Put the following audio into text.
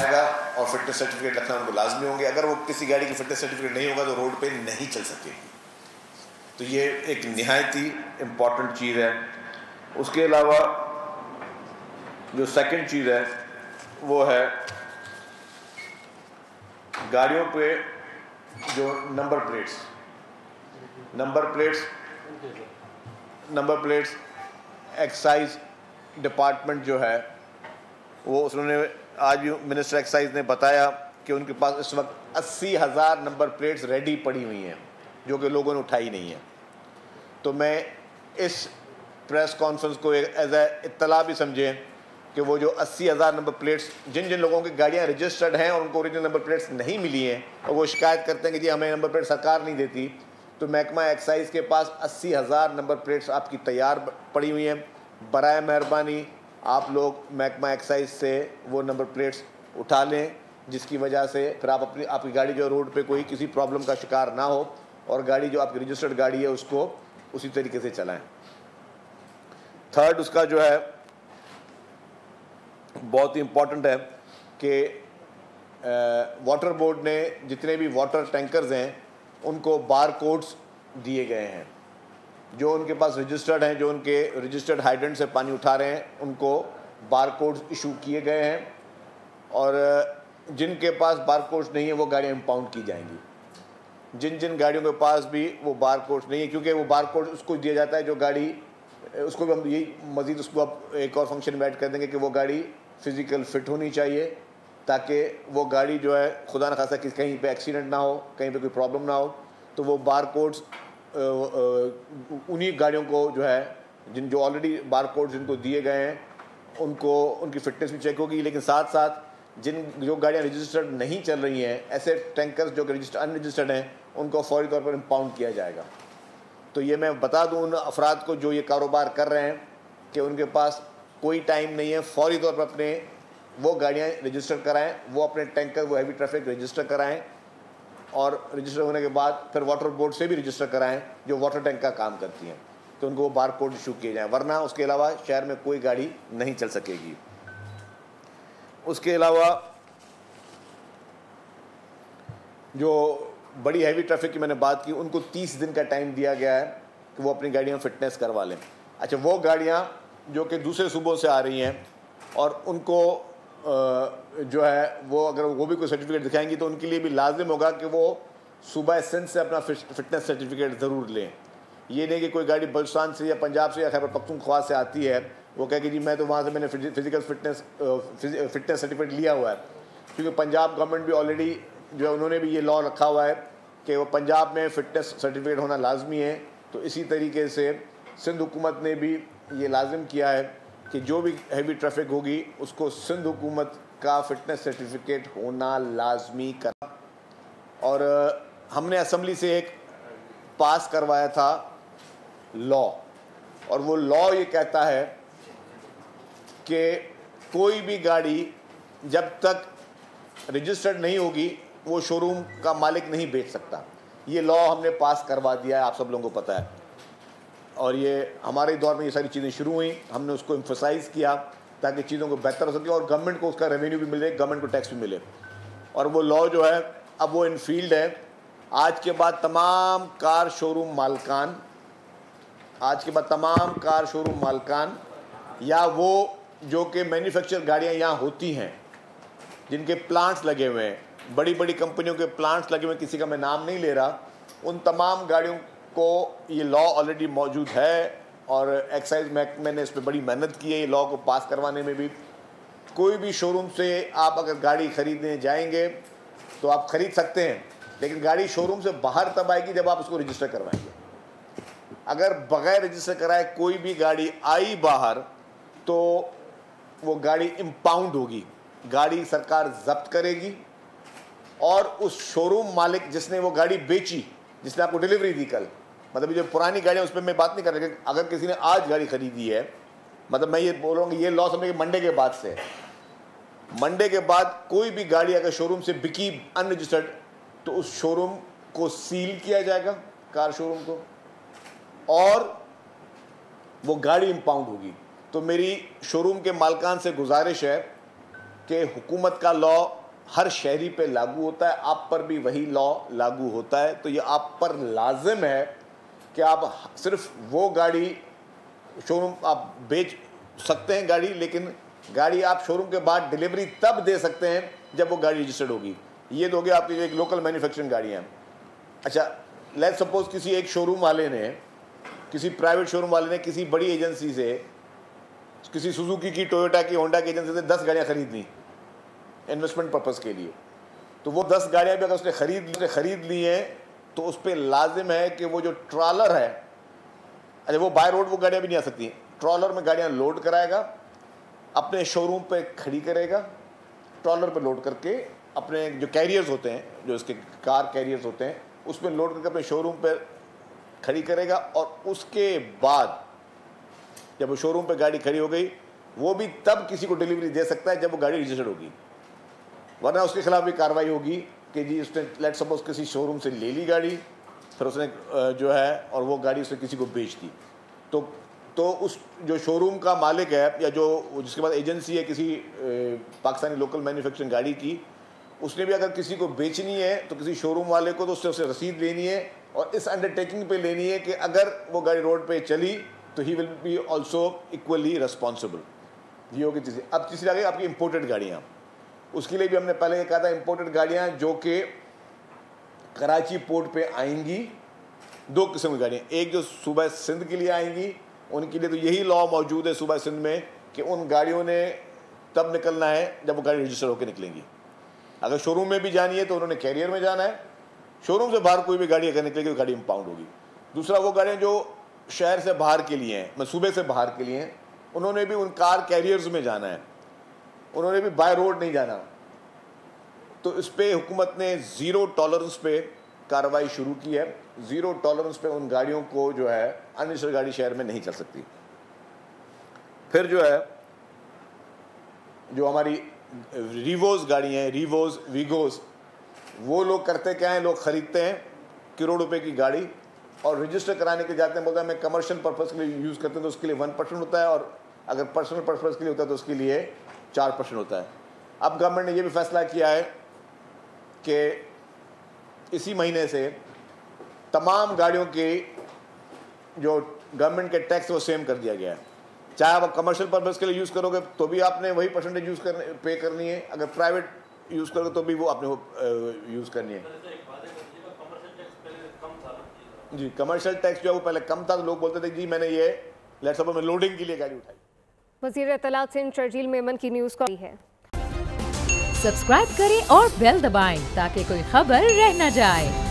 आएगा और fitness certificate रखना उनको लाजमी होंगे। अगर वो किसी गाड़ी की फिटनेस सर्टिफिकेट नहीं होगा तो रोड पे नहीं चल सकेगी। तो ये एक निहायत ही इम्पॉर्टेंट चीज़ है। उसके अलावा जो सेकंड चीज़ है वो है गाड़ियों पे जो नंबर प्लेट्स एक्साइज डिपार्टमेंट जो है वो उन्होंने आज भी मिनिस्टर एक्साइज ने बताया कि उनके पास इस वक्त 80,000 नंबर प्लेट्स रेडी पड़ी हुई हैं जो कि लोगों ने उठाई नहीं है। तो मैं इस प्रेस कॉन्फ्रेंस को एज ए इत्तला भी समझें कि वो जो 80,000 नंबर प्लेट्स जिन जिन लोगों की गाड़ियाँ रजिस्टर्ड हैं और उनको ओरिजिनल नंबर प्लेट्स नहीं मिली हैं और वो शिकायत करते हैं कि जी हमें नंबर प्लेट सरकार नहीं देती, तो महकमा एक्साइज के पास 80,000 नंबर प्लेट्स आपकी तैयार पड़ी हुई हैं। बराए मेहरबानी आप लोग महकमा एक्साइज से वो नंबर प्लेट्स उठा लें, जिसकी वजह से फिर आप आपकी गाड़ी जो रोड पे कोई किसी प्रॉब्लम का शिकार ना हो और गाड़ी जो आपकी रजिस्टर्ड गाड़ी है उसको उसी तरीके से चलाएं। थर्ड उसका जो है बहुत ही इम्पॉर्टेंट है कि वाटर बोर्ड ने जितने भी वाटर टैंकर्स हैं उनको बार कोड्स दिए गए हैं। जो उनके पास रजिस्टर्ड हैं, जो उनके रजिस्टर्ड हाइड्रेंट से पानी उठा रहे हैं, उनको बार कोड्स इशू किए गए हैं और जिनके पास बार कोड्स नहीं है वो गाड़ियाँ इम्पाउंड की जाएंगी। जिन गाड़ियों के पास भी वो बार कोड्स नहीं है, क्योंकि वो बार कोड उसको दिया जाता है जो गाड़ी, उसको भी हम यही मज़ीद उसको अब एक और फंक्शन में ऐड कर देंगे कि वो गाड़ी फ़िज़िकल फ़िट होनी चाहिए ताकि वो गाड़ी जो है खुदा न खासा कि कहीं पे एक्सीडेंट ना हो, कहीं पे कोई प्रॉब्लम ना हो। तो वो बार कोड्स उन्हीं गाड़ियों को जो है जो ऑलरेडी बार कोड्स जिनको दिए गए हैं उनको उनकी फ़िटनेस भी चेक होगी, लेकिन साथ साथ जो गाड़ियाँ रजिस्टर्ड नहीं चल रही हैं, ऐसे टैंकर्स जो कि अनरजिस्टर्ड हैं, उनको फौरी तौर पर इम्पाउंड किया जाएगा। तो ये मैं बता दूं उन अफराद को जो ये कारोबार कर रहे हैं कि उनके पास कोई टाइम नहीं है, फौरी तौर पर अपने वो गाड़ियाँ रजिस्टर कराएं, वो अपने टैंकर वो हैवी ट्रैफिक रजिस्टर कराएं और रजिस्टर होने के बाद फिर वाटर बोर्ड से भी रजिस्टर कराएं जो वाटर टैंक का काम करती हैं, तो उनको वो बार कोड इशू किए जाएँ, वरना उसके अलावा शहर में कोई गाड़ी नहीं चल सकेगी। उसके अलावा जो बड़ी हैवी ट्रैफिक की मैंने बात की, उनको 30 दिन का टाइम दिया गया है कि वो अपनी गाड़ियाँ फिटनेस करवा लें। अच्छा, वो गाड़ियाँ जो कि दूसरे सूबों से आ रही हैं और उनको जो है वो अगर वो भी कोई सर्टिफिकेट दिखाएंगी तो उनके लिए भी लाजिम होगा कि वो सूबा एसेंस से अपना फिटनेस सर्टिफिकेट ज़रूर लें। ये नहीं कि कोई गाड़ी बलुचिस्तान से या पंजाब से या खैबर पख्तूनख्वा से आती है, वो कहे कि जी मैं तो वहाँ से मैंने फिज़िकल फिटनेस सर्टिफिकेट लिया हुआ है, क्योंकि पंजाब गवर्नमेंट भी ऑलरेडी जो है उन्होंने भी ये लॉ रखा हुआ है कि वो पंजाब में फ़िटनेस सर्टिफिकेट होना लाजमी है। तो इसी तरीके से सिंध हुकूमत ने भी ये लाजिम किया है कि जो भी हैवी ट्रैफिक होगी उसको सिंध हुकूमत का फ़िटनेस सर्टिफिकेट होना लाजमी कर। और हमने असम्बली से एक पास करवाया था लॉ, और वो लॉ ये कहता है कि कोई भी गाड़ी जब तक रजिस्टर्ड नहीं होगी वो शोरूम का मालिक नहीं बेच सकता। ये लॉ हमने पास करवा दिया है, आप सब लोगों को पता है, और ये हमारे दौर में ये सारी चीज़ें शुरू हुई, हमने उसको एम्फसाइज़ किया ताकि चीज़ों को बेहतर हो सके और गवर्नमेंट को उसका रेवेन्यू भी मिले, गवर्नमेंट को टैक्स भी मिले। और वो लॉ जो है अब वो इन फील्ड है। आज के बाद तमाम कार शोरूम मालकान या वो जो कि मैन्युफैक्चर गाड़ियाँ यहाँ होती हैं जिनके प्लांट्स लगे हुए हैं, बड़ी बड़ी कंपनियों के प्लांट्स लगे हुए हैं, किसी का मैं नाम नहीं ले रहा, उन तमाम गाड़ियों को ये लॉ ऑलरेडी मौजूद है और एक्साइज महकमे ने इस पर बड़ी मेहनत की है ये लॉ को पास करवाने में भी। कोई भी शोरूम से आप अगर गाड़ी ख़रीदने जाएंगे तो आप ख़रीद सकते हैं, लेकिन गाड़ी शोरूम से बाहर तब आएगी जब आप उसको रजिस्टर करवाएंगे। अगर बग़ैर रजिस्टर कराए कोई भी गाड़ी आई बाहर तो वो गाड़ी इम्पाउंड होगी, गाड़ी सरकार जब्त करेगी और उस शोरूम मालिक जिसने वो गाड़ी बेची, जिसने आपको डिलीवरी दी कल, मतलब जो पुरानी गाड़ियाँ उस पर मैं बात नहीं कर रहा, अगर किसी ने आज गाड़ी खरीदी है, मतलब मैं ये बोल रहा हूँ कि ये लॉ समझे मंडे के बाद से, मंडे के बाद कोई भी गाड़ी अगर शोरूम से बिकी अनरजिस्टर्ड तो उस शोरूम को सील किया जाएगा, कार शोरूम को, और वो गाड़ी इम्पाउंड होगी। तो मेरी शोरूम के मालकान से गुजारिश है कि हुकूमत का लॉ हर शहरी पे लागू होता है, आप पर भी वही लॉ लागू होता है। तो ये आप पर लाजिम है कि आप सिर्फ वो गाड़ी शोरूम आप बेच सकते हैं गाड़ी, लेकिन गाड़ी आप शोरूम के बाद डिलीवरी तब दे सकते हैं जब वो गाड़ी रजिस्टर्ड होगी। ये तो हो गया आपकी जो एक लोकल मैन्युफैक्चरिंग गाड़ियाँ। अच्छा, लेट्स सपोज किसी एक शोरूम वाले ने, किसी प्राइवेट शोरूम वाले ने किसी बड़ी एजेंसी से, किसी सुजुकी की, टोयोटा की, होंडा की एजेंसी से 10 गाड़ियाँ खरीद ली इन्वेस्टमेंट पर्पज़ के लिए। तो वो 10 गाड़ियाँ भी अगर उसने खरीद ली हैं तो उस पर लाजिम है कि वो जो ट्रॉलर है, अच्छा वो बाय रोड वो गाड़ियाँ भी नहीं आ सकती, ट्रॉलर में गाड़ियाँ लोड कराएगा, अपने शोरूम पे खड़ी करेगा, ट्रॉलर पे लोड करके अपने जो कैरियर्स होते हैं, जो इसके कार कैरियर्स होते हैं, उसमें लोड करके अपने शोरूम पे खड़ी करेगा। और उसके बाद जब वो शोरूम पे गाड़ी खड़ी हो गई, वो भी तब किसी को डिलीवरी दे सकता है जब वो गाड़ी रजिस्टर्ड होगी, वरना उसके खिलाफ भी कार्रवाई होगी कि जी उसने लेट सपोज किसी शोरूम से ले ली गाड़ी, फिर उसने जो है और वो गाड़ी उसने किसी को बेच दी, तो उस जो शोरूम का मालिक है या जो जिसके पास एजेंसी है किसी पाकिस्तानी लोकल मैन्युफैक्चरिंग गाड़ी की, उसने भी अगर किसी को बेचनी है तो किसी शोरूम वाले को तो उससे रसीद लेनी है और इस अंडरटेकिंग पे लेनी है कि अगर वो गाड़ी रोड पे चली तो he will be also equally responsible. ये होगी चीज़ें। अब तीसरी आ गई आपकी इम्पोर्टेड गाड़ियाँ। उसके लिए भी हमने पहले ये कहा था, इम्पोर्टेड गाड़ियाँ जो कि कराची पोर्ट पे आएंगी, 2 किस्म की गाड़ियाँ, एक जो सूबा सिंध के लिए आएंगी, उनके लिए तो यही लॉ मौजूद है सूबा सिंध में कि उन गाड़ियों ने तब निकलना है जब वो गाड़ी रजिस्टर होकर निकलेंगी। अगर शोरूम में भी जानी है तो उन्होंने कैरियर में जाना है, शोरूम से बाहर कोई भी गाड़ी अगर निकलेगी तो गाड़ी इंपाउंड होगी। दूसरा, वो गाड़ियाँ जो शहर से बाहर के लिए हैं, सूबे से बाहर के लिए हैं, उन्होंने भी उन कार कैरियर्स में जाना है, उन्होंने भी बाय रोड नहीं जाना। तो इस पर हुकूमत ने ज़ीरो टॉलरेंस पे कार्रवाई शुरू की है। ज़ीरो टॉलरेंस पे उन गाड़ियों को जो है अनरजिस्टर्ड गाड़ी शहर में नहीं चल सकती। फिर जो है जो हमारी रीवोज गाड़ी हैं, रीवोज वीगोज, वो लोग करते क्या हैं, लोग ख़रीदते हैं करोड़ रुपए की गाड़ी और रजिस्टर कराने के जाते हैं, बोलते हैं मैं कमर्शियल पर्पज़ के लिए यूज़ करते हैं तो उसके लिए 1% होता है, और अगर पर्सनल पर्पज़ के लिए होता है तो उसके लिए 4% होता है। अब गवर्नमेंट ने यह भी फैसला किया है कि इसी महीने से तमाम गाड़ियों के जो गवर्नमेंट के टैक्स वो सेम कर दिया गया है। चाहे आप कमर्शियल पर्पज़ के लिए यूज़ करोगे तो भी आपने वही परसेंटेज पे करनी है, अगर प्राइवेट यूज़ करोगे तो भी वो आपने यूज़ करनी है। जी, कमर्शियल टैक्स जो है वो पहले कम था तो लोग बोलते थे जी मैंने ये लेट्स सपोज मैं लोडिंग के लिए गाड़ी उठाई। वज़ीर इत्तलात सिंध शर्जील मेमन की न्यूज़ को है। सब्सक्राइब करें और बेल दबाएं ताकि कोई खबर रह न जाए।